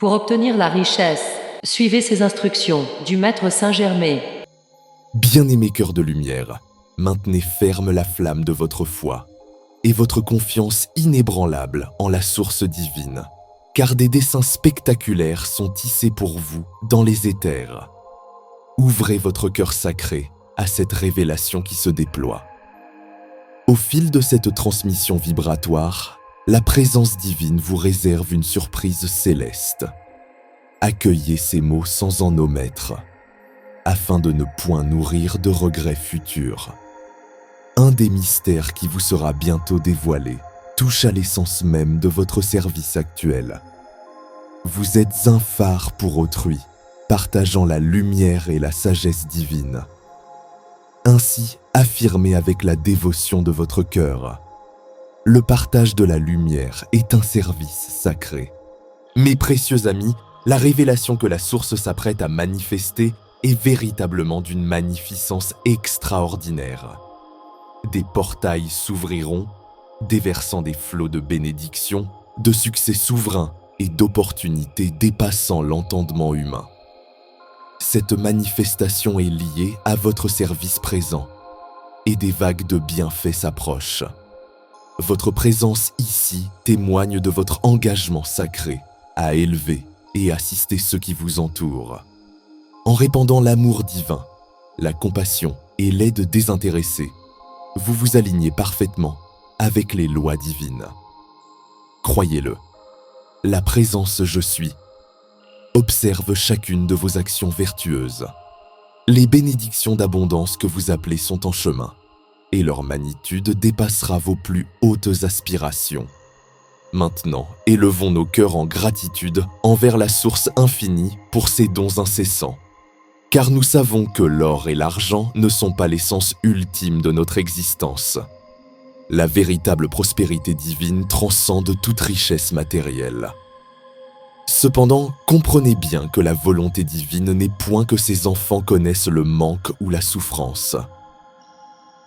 Pour obtenir la richesse, suivez ces instructions du maître Saint-Germain. Bien-aimé cœur de lumière, maintenez ferme la flamme de votre foi et votre confiance inébranlable en la source divine, car des dessins spectaculaires sont tissés pour vous dans les éthers. Ouvrez votre cœur sacré à cette révélation qui se déploie. Au fil de cette transmission vibratoire, la présence divine vous réserve une surprise céleste. Accueillez ces mots sans en omettre, afin de ne point nourrir de regrets futurs. Un des mystères qui vous sera bientôt dévoilé touche à l'essence même de votre service actuel. Vous êtes un phare pour autrui, partageant la lumière et la sagesse divine. Ainsi, affirmez avec la dévotion de votre cœur. Le partage de la lumière est un service sacré. Mes précieux amis, la révélation que la source s'apprête à manifester est véritablement d'une magnificence extraordinaire. Des portails s'ouvriront, déversant des flots de bénédictions, de succès souverains et d'opportunités dépassant l'entendement humain. Cette manifestation est liée à votre service présent et des vagues de bienfaits s'approchent. Votre présence ici témoigne de votre engagement sacré à élever et assister ceux qui vous entourent. En répandant l'amour divin, la compassion et l'aide désintéressée, vous vous alignez parfaitement avec les lois divines. Croyez-le, la présence Je suis observe chacune de vos actions vertueuses. Les bénédictions d'abondance que vous appelez sont en chemin, et leur magnitude dépassera vos plus hautes aspirations. Maintenant, élevons nos cœurs en gratitude envers la source infinie pour ses dons incessants. Car nous savons que l'or et l'argent ne sont pas l'essence ultime de notre existence. La véritable prospérité divine transcende toute richesse matérielle. Cependant, comprenez bien que la volonté divine n'est point que ses enfants connaissent le manque ou la souffrance.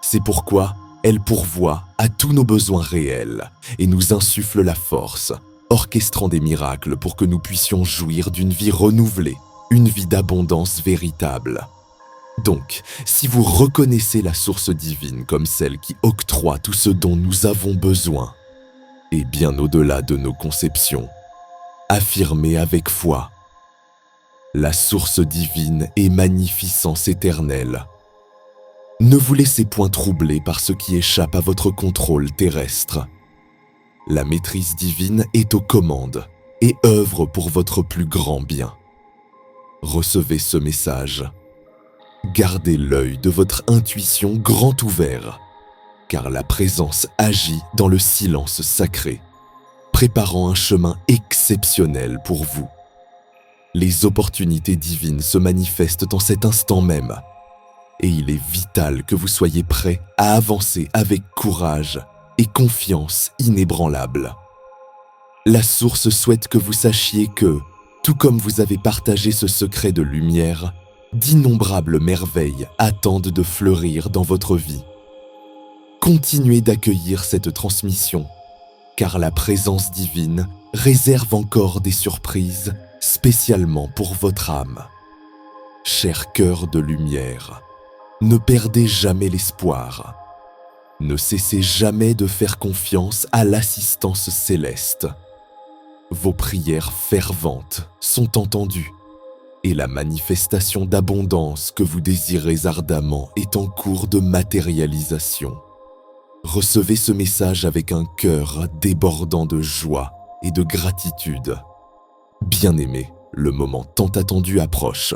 C'est pourquoi elle pourvoit à tous nos besoins réels et nous insuffle la force, orchestrant des miracles pour que nous puissions jouir d'une vie renouvelée, une vie d'abondance véritable. Donc, si vous reconnaissez la source divine comme celle qui octroie tout ce dont nous avons besoin, et bien au-delà de nos conceptions, affirmez avec foi. La source divine est magnificence éternelle. Ne vous laissez point troubler par ce qui échappe à votre contrôle terrestre. La maîtrise divine est aux commandes et œuvre pour votre plus grand bien. Recevez ce message. Gardez l'œil de votre intuition grand ouvert, car la présence agit dans le silence sacré, préparant un chemin exceptionnel pour vous. Les opportunités divines se manifestent en cet instant même, et il est vital que vous soyez prêts à avancer avec courage et confiance inébranlable. La source souhaite que vous sachiez que, tout comme vous avez partagé ce secret de lumière, d'innombrables merveilles attendent de fleurir dans votre vie. Continuez d'accueillir cette transmission, car la présence divine réserve encore des surprises spécialement pour votre âme. Cher cœur de lumière, ne perdez jamais l'espoir. Ne cessez jamais de faire confiance à l'assistance céleste. Vos prières ferventes sont entendues et la manifestation d'abondance que vous désirez ardemment est en cours de matérialisation. Recevez ce message avec un cœur débordant de joie et de gratitude. Bien-aimé, le moment tant attendu approche.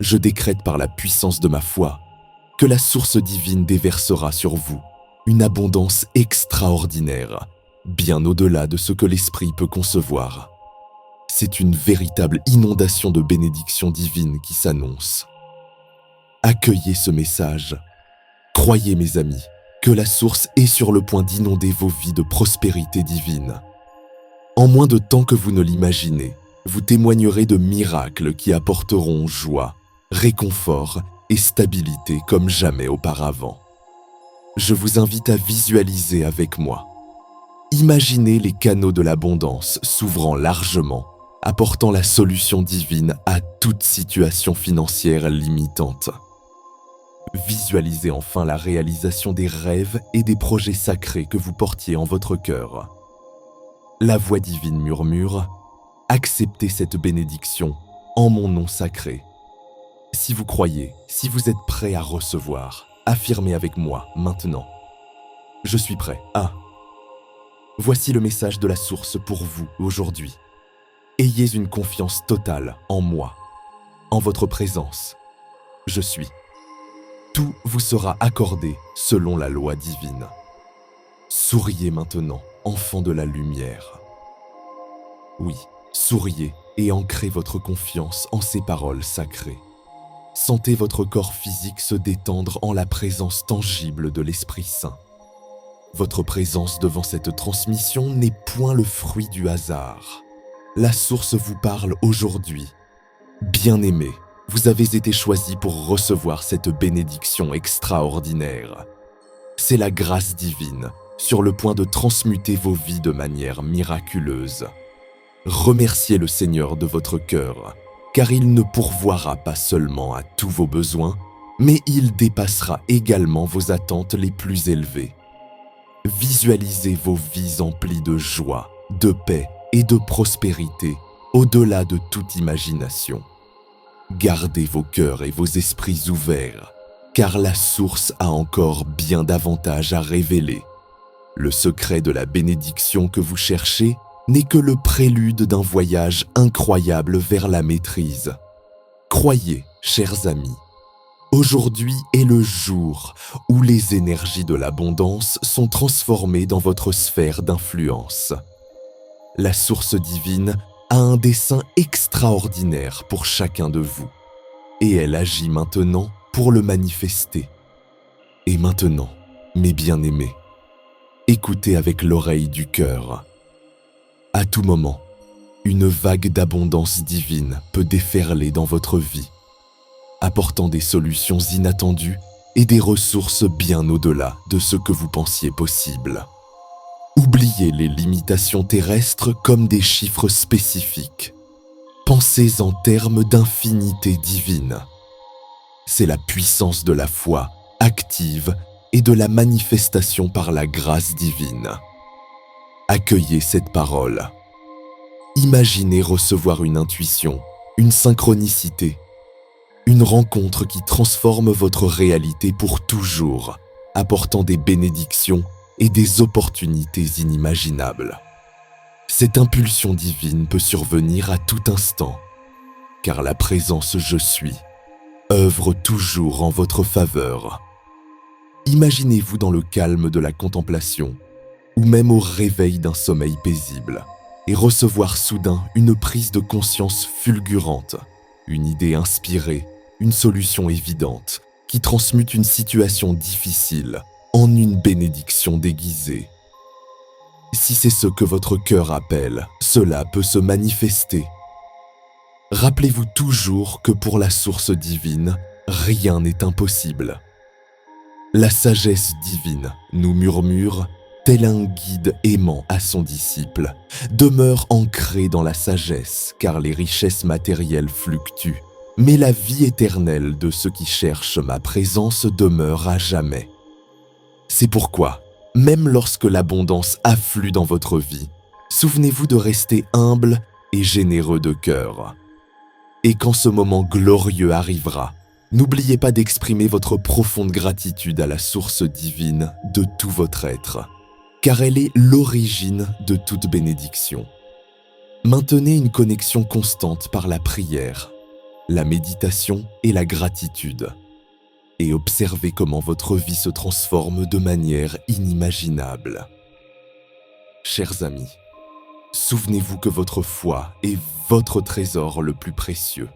Je décrète par la puissance de ma foi que la source divine déversera sur vous une abondance extraordinaire, bien au-delà de ce que l'esprit peut concevoir. C'est une véritable inondation de bénédictions divines qui s'annonce. Accueillez ce message. Croyez, mes amis, que la source est sur le point d'inonder vos vies de prospérité divine. En moins de temps que vous ne l'imaginez, vous témoignerez de miracles qui apporteront joie, réconfort et stabilité comme jamais auparavant. Je vous invite à visualiser avec moi. Imaginez les canaux de l'abondance s'ouvrant largement apportant la solution divine à toute situation financière limitante. Visualisez enfin la réalisation des rêves et des projets sacrés que vous portiez en votre cœur. La voix divine murmure « Acceptez cette bénédiction en mon nom sacré ». Si vous croyez, si vous êtes prêt à recevoir, affirmez avec moi maintenant. Je suis prêt à. Voici le message de la source pour vous aujourd'hui. Ayez une confiance totale en moi, en votre présence. Je suis. Tout vous sera accordé selon la loi divine. Souriez maintenant, enfant de la lumière. Oui, souriez et ancrez votre confiance en ces paroles sacrées. Sentez votre corps physique se détendre en la présence tangible de l'Esprit Saint. Votre présence devant cette transmission n'est point le fruit du hasard. La source vous parle aujourd'hui. Bien-aimé, vous avez été choisi pour recevoir cette bénédiction extraordinaire. C'est la grâce divine, sur le point de transmuter vos vies de manière miraculeuse. Remerciez le Seigneur de votre cœur, car il ne pourvoira pas seulement à tous vos besoins, mais il dépassera également vos attentes les plus élevées. Visualisez vos vies emplies de joie, de paix et de prospérité, au-delà de toute imagination. Gardez vos cœurs et vos esprits ouverts, car la source a encore bien davantage à révéler. Le secret de la bénédiction que vous cherchez n'est que le prélude d'un voyage incroyable vers la maîtrise. Croyez, chers amis, aujourd'hui est le jour où les énergies de l'abondance sont transformées dans votre sphère d'influence. La source divine a un dessein extraordinaire pour chacun de vous, et elle agit maintenant pour le manifester. Et maintenant, mes bien-aimés, écoutez avec l'oreille du cœur. À tout moment, une vague d'abondance divine peut déferler dans votre vie, apportant des solutions inattendues et des ressources bien au-delà de ce que vous pensiez possible. Oubliez les limitations terrestres comme des chiffres spécifiques. Pensez en termes d'infinité divine. C'est la puissance de la foi active et de la manifestation par la grâce divine. Accueillez cette parole. Imaginez recevoir une intuition, une synchronicité, une rencontre qui transforme votre réalité pour toujours, apportant des bénédictions et des opportunités inimaginables. Cette impulsion divine peut survenir à tout instant, car la présence Je suis œuvre toujours en votre faveur. Imaginez-vous dans le calme de la contemplation, ou même au réveil d'un sommeil paisible, et recevoir soudain une prise de conscience fulgurante, une idée inspirée, une solution évidente, qui transmute une situation difficile en une bénédiction déguisée. Si c'est ce que votre cœur appelle, cela peut se manifester. Rappelez-vous toujours que pour la source divine, rien n'est impossible. La sagesse divine nous murmure, tel un guide aimant à son disciple, demeure ancré dans la sagesse, car les richesses matérielles fluctuent, mais la vie éternelle de ceux qui cherchent ma présence demeure à jamais. C'est pourquoi, même lorsque l'abondance afflue dans votre vie, souvenez-vous de rester humble et généreux de cœur. Et quand ce moment glorieux arrivera, n'oubliez pas d'exprimer votre profonde gratitude à la source divine de tout votre être, car elle est l'origine de toute bénédiction. Maintenez une connexion constante par la prière, la méditation et la gratitude, et observez comment votre vie se transforme de manière inimaginable. Chers amis, souvenez-vous que votre foi est votre trésor le plus précieux.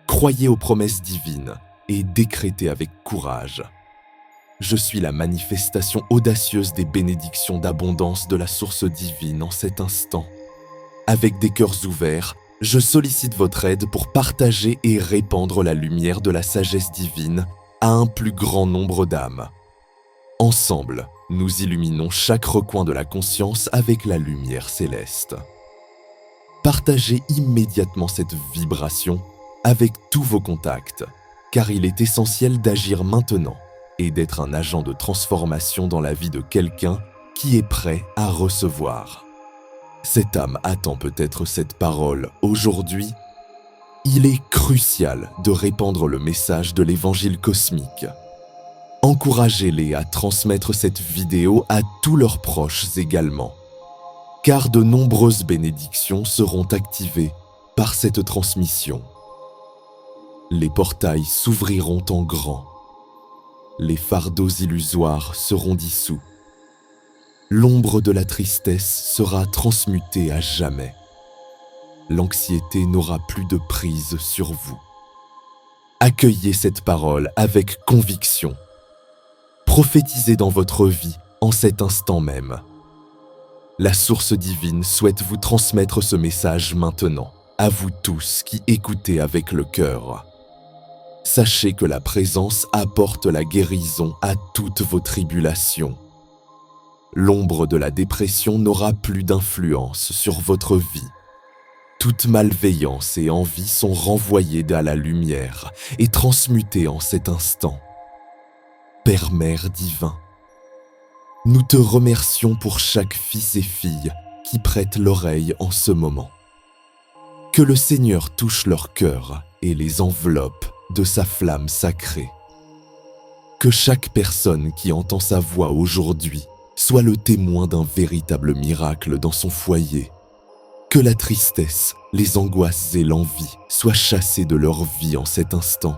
Croyez aux promesses divines et décrétez avec courage. Je suis la manifestation audacieuse des bénédictions d'abondance de la source divine en cet instant. Avec des cœurs ouverts, je sollicite votre aide pour partager et répandre la lumière de la sagesse divine à un plus grand nombre d'âmes. Ensemble, nous illuminons chaque recoin de la conscience avec la lumière céleste. Partagez immédiatement cette vibration avec tous vos contacts, car il est essentiel d'agir maintenant et d'être un agent de transformation dans la vie de quelqu'un qui est prêt à recevoir. Cette âme attend peut-être cette parole aujourd'hui. Il est crucial de répandre le message de l'évangile cosmique. Encouragez-les à transmettre cette vidéo à tous leurs proches également, car de nombreuses bénédictions seront activées par cette transmission. Les portails s'ouvriront en grand. Les fardeaux illusoires seront dissous. L'ombre de la tristesse sera transmutée à jamais. L'anxiété n'aura plus de prise sur vous. Accueillez cette parole avec conviction. Prophétisez dans votre vie en cet instant même. La source divine souhaite vous transmettre ce message maintenant, à vous tous qui écoutez avec le cœur. Sachez que la présence apporte la guérison à toutes vos tribulations. L'ombre de la dépression n'aura plus d'influence sur votre vie. Toute malveillance et envie sont renvoyées à la lumière et transmutées en cet instant. Père, Mère divin, nous te remercions pour chaque fils et fille qui prêtent l'oreille en ce moment. Que le Seigneur touche leur cœur et les enveloppe de sa flamme sacrée. Que chaque personne qui entend sa voix aujourd'hui soit le témoin d'un véritable miracle dans son foyer. Que la tristesse, les angoisses et l'envie soient chassées de leur vie en cet instant.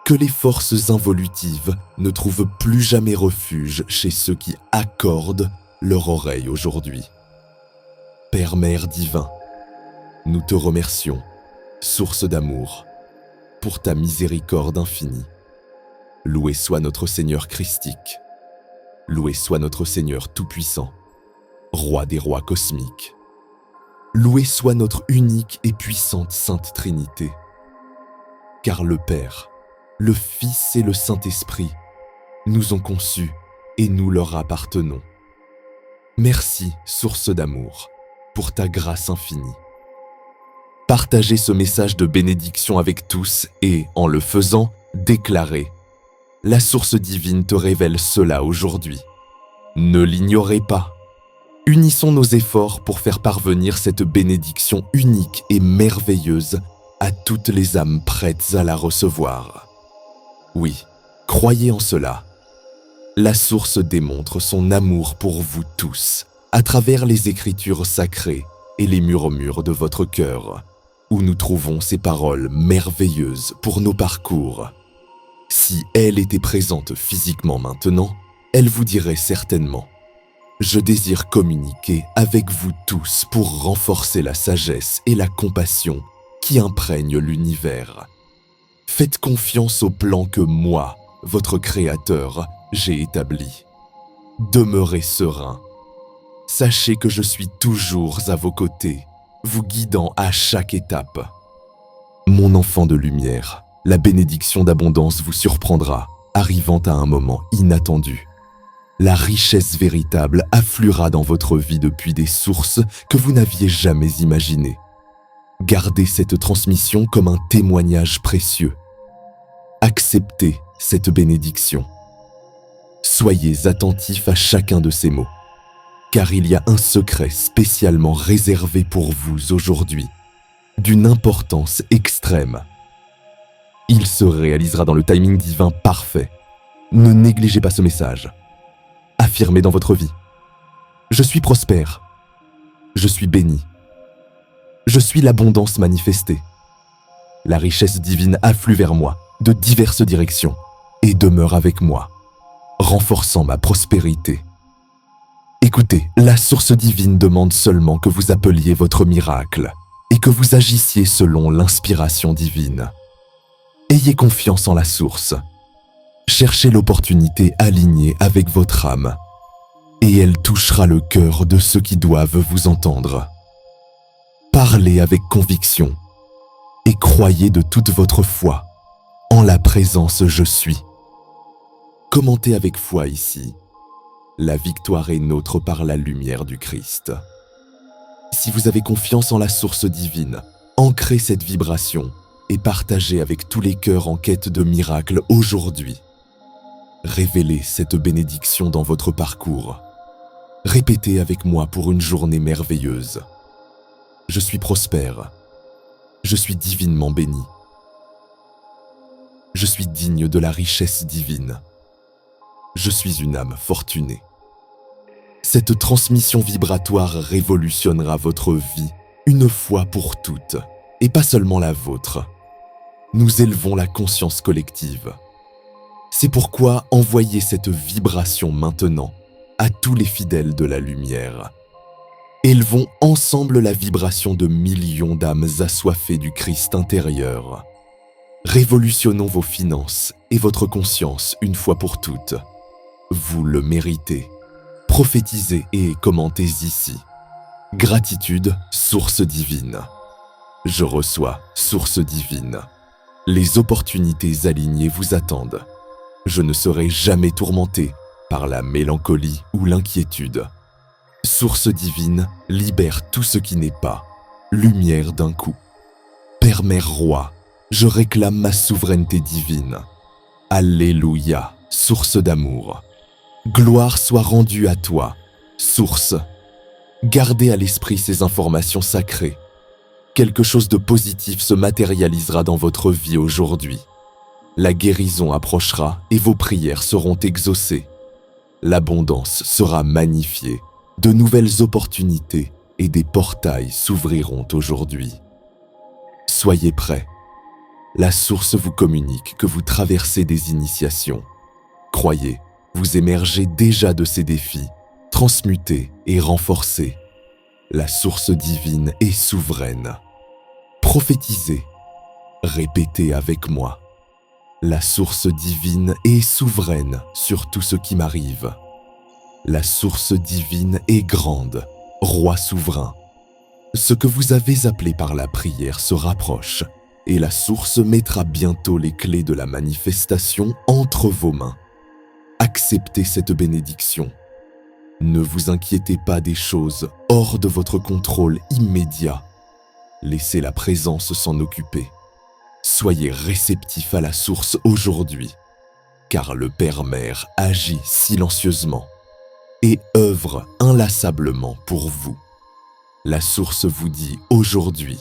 Que les forces involutives ne trouvent plus jamais refuge chez ceux qui accordent leur oreille aujourd'hui. Père, Mère divin, nous te remercions, source d'amour, pour ta miséricorde infinie. Loué soit notre Seigneur christique. Loué soit notre Seigneur tout-puissant, Roi des rois cosmiques. Loué soit notre unique et puissante Sainte Trinité. Car le Père, le Fils et le Saint-Esprit nous ont conçus et nous leur appartenons. Merci, source d'amour, pour ta grâce infinie. Partagez ce message de bénédiction avec tous et, en le faisant, déclarez « La source divine te révèle cela aujourd'hui. Ne l'ignorez pas. Unissons nos efforts pour faire parvenir cette bénédiction unique et merveilleuse à toutes les âmes prêtes à la recevoir. Oui, croyez en cela. La source démontre son amour pour vous tous à travers les écritures sacrées et les murmures de votre cœur, où nous trouvons ces paroles merveilleuses pour nos parcours. Si elle était présente physiquement maintenant, elle vous dirait certainement « Je désire communiquer avec vous tous pour renforcer la sagesse et la compassion qui imprègnent l'univers. Faites confiance au plan que moi, votre Créateur, j'ai établi. Demeurez serein. Sachez que je suis toujours à vos côtés, vous guidant à chaque étape. Mon enfant de lumière, la bénédiction d'abondance vous surprendra, arrivant à un moment inattendu. La richesse véritable affluera dans votre vie depuis des sources que vous n'aviez jamais imaginées. Gardez cette transmission comme un témoignage précieux. Acceptez cette bénédiction. Soyez attentifs à chacun de ces mots, car il y a un secret spécialement réservé pour vous aujourd'hui, d'une importance extrême. Il se réalisera dans le timing divin parfait. Ne négligez pas ce message. Affirmez dans votre vie. Je suis prospère. Je suis béni. Je suis l'abondance manifestée. La richesse divine afflue vers moi de diverses directions et demeure avec moi, renforçant ma prospérité. Écoutez, la source divine demande seulement que vous appeliez votre miracle et que vous agissiez selon l'inspiration divine. Ayez confiance en la source. Cherchez l'opportunité alignée avec votre âme et elle touchera le cœur de ceux qui doivent vous entendre. Parlez avec conviction et croyez de toute votre foi en la présence je suis. Commentez avec foi ici. La victoire est nôtre par la lumière du Christ. Si vous avez confiance en la source divine, ancrez cette vibration et partagez avec tous les cœurs en quête de miracles aujourd'hui. Révélez cette bénédiction dans votre parcours. Répétez avec moi pour une journée merveilleuse. Je suis prospère. Je suis divinement béni. Je suis digne de la richesse divine. Je suis une âme fortunée. Cette transmission vibratoire révolutionnera votre vie une fois pour toutes, et pas seulement la vôtre. Nous élevons la conscience collective. C'est pourquoi envoyez cette vibration maintenant à tous les fidèles de la lumière. Élevons ensemble la vibration de millions d'âmes assoiffées du Christ intérieur. Révolutionnons vos finances et votre conscience une fois pour toutes. Vous le méritez. Prophétisez et commentez ici. Gratitude, source divine. Je reçois, source divine. Les opportunités alignées vous attendent. Je ne serai jamais tourmenté par la mélancolie ou l'inquiétude. Source divine, libère tout ce qui n'est pas. Lumière d'un coup. Père, Mère, Roi, je réclame ma souveraineté divine. Alléluia, source d'amour. Gloire soit rendue à toi, source. Gardez à l'esprit ces informations sacrées. Quelque chose de positif se matérialisera dans votre vie aujourd'hui. La guérison approchera et vos prières seront exaucées. L'abondance sera magnifiée. De nouvelles opportunités et des portails s'ouvriront aujourd'hui. Soyez prêts. La source vous communique que vous traversez des initiations. Croyez, vous émergez déjà de ces défis, transmutés et renforcés. La source divine est souveraine. Prophétisez. Répétez avec moi. La source divine est souveraine sur tout ce qui m'arrive. La source divine est grande, roi souverain. Ce que vous avez appelé par la prière se rapproche et la source mettra bientôt les clés de la manifestation entre vos mains. Acceptez cette bénédiction. Ne vous inquiétez pas des choses hors de votre contrôle immédiat. Laissez la présence s'en occuper. Soyez réceptifs à la source aujourd'hui, car le Père-Mère agit silencieusement et œuvre inlassablement pour vous. La source vous dit aujourd'hui,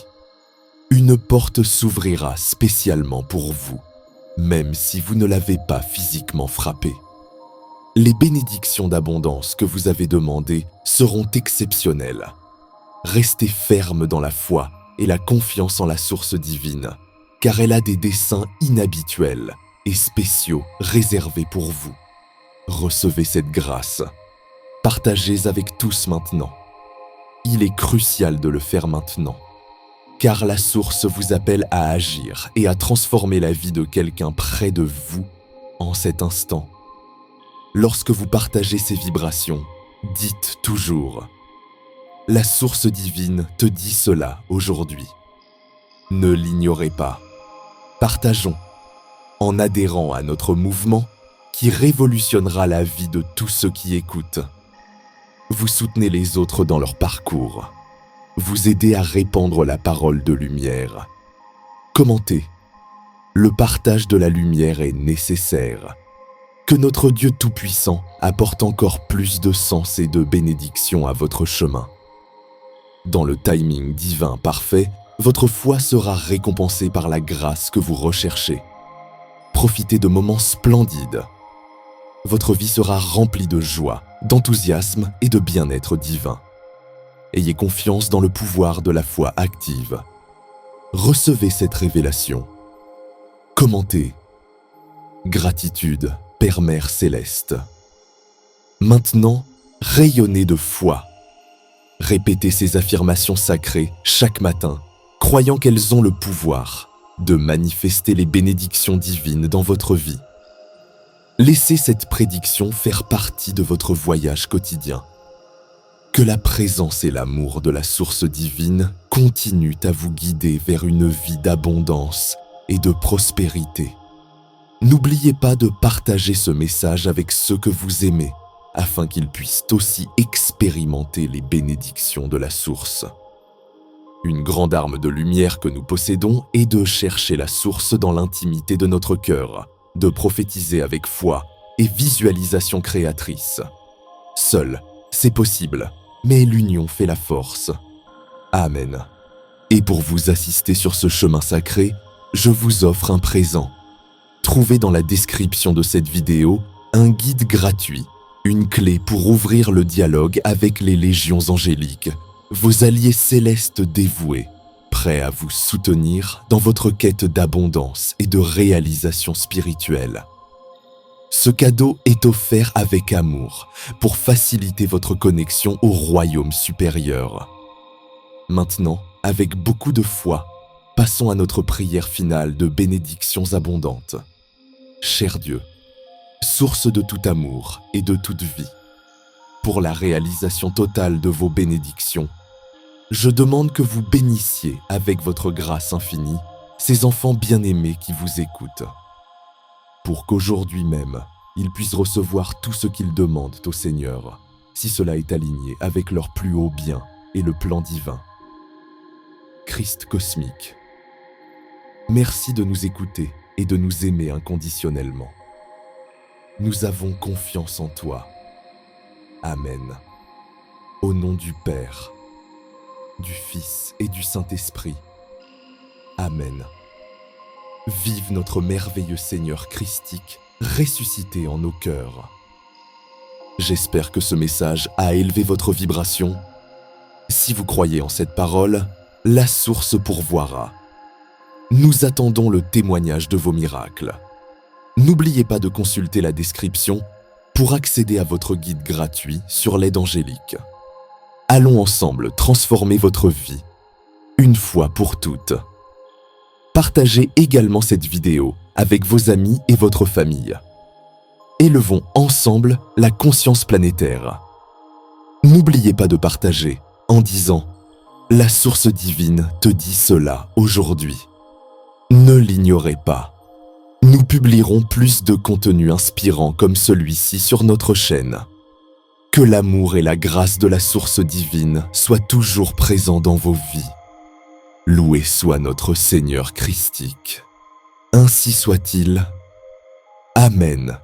une porte s'ouvrira spécialement pour vous, même si vous ne l'avez pas physiquement frappée. Les bénédictions d'abondance que vous avez demandées seront exceptionnelles. Restez ferme dans la foi et la confiance en la source divine, car elle a des desseins inhabituels et spéciaux réservés pour vous. Recevez cette grâce. Partagez avec tous maintenant. Il est crucial de le faire maintenant, car la source vous appelle à agir et à transformer la vie de quelqu'un près de vous en cet instant. Lorsque vous partagez ces vibrations, dites toujours « La source divine te dit cela aujourd'hui ». Ne l'ignorez pas. Partageons en adhérant à notre mouvement qui révolutionnera la vie de tous ceux qui écoutent. Vous soutenez les autres dans leur parcours. Vous aidez à répandre la parole de lumière. Commentez. Le partage de la lumière est nécessaire. Que notre Dieu Tout-Puissant apporte encore plus de sens et de bénédictions à votre chemin. Dans le timing divin parfait, votre foi sera récompensée par la grâce que vous recherchez. Profitez de moments splendides. Votre vie sera remplie de joie, d'enthousiasme et de bien-être divin. Ayez confiance dans le pouvoir de la foi active. Recevez cette révélation. Commentez. Gratitude, Père Mère Céleste. Maintenant, rayonnez de foi. Répétez ces affirmations sacrées chaque matin, croyant qu'elles ont le pouvoir de manifester les bénédictions divines dans votre vie. Laissez cette prédiction faire partie de votre voyage quotidien. Que la présence et l'amour de la source divine continuent à vous guider vers une vie d'abondance et de prospérité. N'oubliez pas de partager ce message avec ceux que vous aimez, afin qu'ils puissent aussi expérimenter les bénédictions de la source. Une grande arme de lumière que nous possédons est de chercher la source dans l'intimité de notre cœur, de prophétiser avec foi et visualisation créatrice. Seul, c'est possible, mais l'union fait la force. Amen. Et pour vous assister sur ce chemin sacré, je vous offre un présent. Trouvez dans la description de cette vidéo un guide gratuit, une clé pour ouvrir le dialogue avec les légions angéliques, vos alliés célestes dévoués, prêts à vous soutenir dans votre quête d'abondance et de réalisation spirituelle. Ce cadeau est offert avec amour pour faciliter votre connexion au royaume supérieur. Maintenant, avec beaucoup de foi, passons à notre prière finale de bénédictions abondantes. Cher Dieu, source de tout amour et de toute vie, pour la réalisation totale de vos bénédictions, je demande que vous bénissiez avec votre grâce infinie ces enfants bien-aimés qui vous écoutent, pour qu'aujourd'hui même, ils puissent recevoir tout ce qu'ils demandent au Seigneur, si cela est aligné avec leur plus haut bien et le plan divin. Christ cosmique, merci de nous écouter et de nous aimer inconditionnellement. Nous avons confiance en toi. Amen. Au nom du Père, du Fils et du Saint-Esprit. Amen. Vive notre merveilleux Seigneur christique, ressuscité en nos cœurs. J'espère que ce message a élevé votre vibration. Si vous croyez en cette parole, la source pourvoira. Nous attendons le témoignage de vos miracles. N'oubliez pas de consulter la description pour accéder à votre guide gratuit sur l'aide angélique. Allons ensemble transformer votre vie, une fois pour toutes. Partagez également cette vidéo avec vos amis et votre famille. Élevons ensemble la conscience planétaire. N'oubliez pas de partager en disant « La source divine te dit cela aujourd'hui ». Ne l'ignorez pas. Nous publierons plus de contenu inspirant comme celui-ci sur notre chaîne. Que l'amour et la grâce de la source divine soient toujours présents dans vos vies. Loué soit notre Seigneur christique. Ainsi soit-il. Amen.